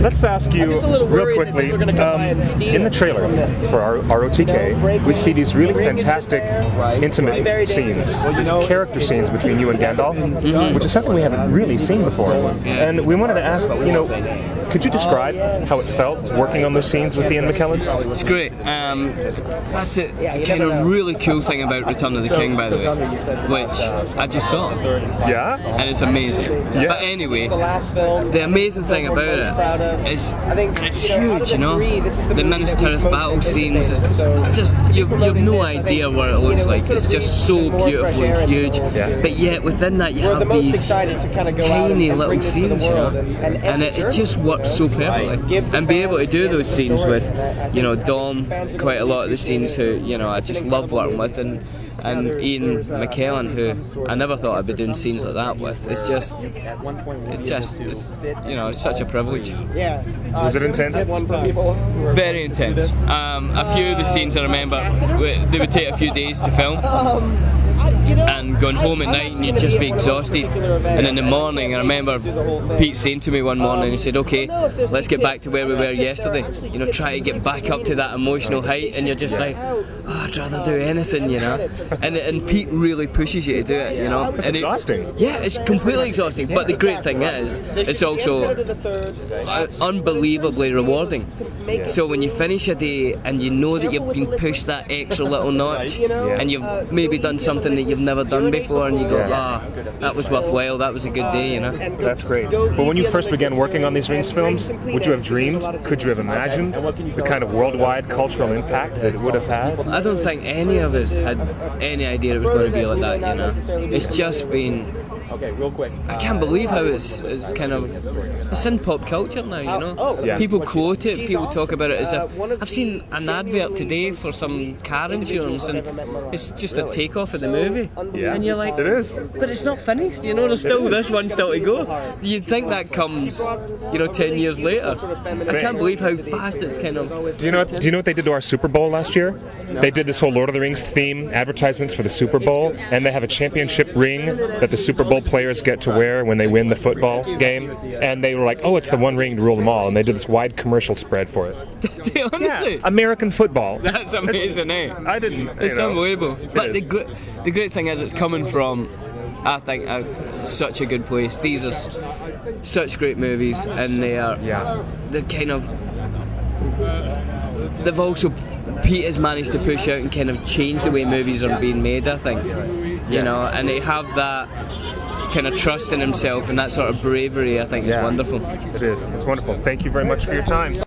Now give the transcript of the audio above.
Let's ask you real quickly, in the trailer for our ROTK, we see these really fantastic intimate scenes, these character scenes between you and Gandalf, which is something we haven't really seen before. And we wanted to ask, could you describe how it felt working on those scenes with Ian McKellen? It's great. That's the kind of really cool thing about Return of the King, by the way, which I just saw. Yeah? And it's amazing. Yeah. But anyway, the amazing thing about it is it's huge, The Minas Tirith battle scenes, it's just, you have no idea what it looks like. It's just so beautiful and huge. Yeah. But yet within that you have these tiny little scenes, and it just works so perfectly. And be able to do those scenes with, Dom, quite a lot of the scenes who, I just love working with, and Ian McKellen, who I never thought I'd be doing scenes like that with. It's such a privilege. Was it intense? Very intense. A few of the scenes I remember, they would take a few days to film. And going home at night and you'd just be exhausted, and in the morning I remember Pete saying to me one morning, he said, okay, let's get back to where we were yesterday, try to get back up to that emotional height, and you're just like, I'd rather do anything, and Pete really pushes you to do it, It's exhausting. Yeah, it's completely exhausting, but the great thing is it's also unbelievably rewarding. So when you finish a day and you know that you've been pushed that extra little notch, and you've maybe done something that you've never done before, and you go, that was worthwhile, that was a good day, That's great. But when you first began working on these Rings films, would you have dreamed, could you have imagined the kind of worldwide cultural impact that it would have had? I don't think any of us had any idea it was going to be like that, It's just been... I can't believe how it's kind of... It's in pop culture now, People quote it, people talk about it as if... I've seen an advert today for some car insurance, and it's just a takeoff of the movie. Yeah, and you're like... It is. But it's not finished, there's still this one still to go. You'd think that comes, 10 years later. I can't believe how fast it's kind of... Do you know what they did to our Super Bowl last year? No. They did this whole Lord of the Rings theme, advertisements for the Super Bowl, and they have a championship ring that the Super Bowl players get to wear when they win the football game, and they were like, it's the one ring to rule them all, and they did this wide commercial spread for it. Honestly? Yeah, American football. That's amazing, I didn't. It's unbelievable. But the great thing is it's coming from, I think, such a good place. These are such great movies, and they're kind of... They've also... Pete has managed to push out and kind of change the way movies are being made, I think. And they have that kind of trust in himself and that sort of bravery, I think, is wonderful. It is. It's wonderful. Thank you very much for your time.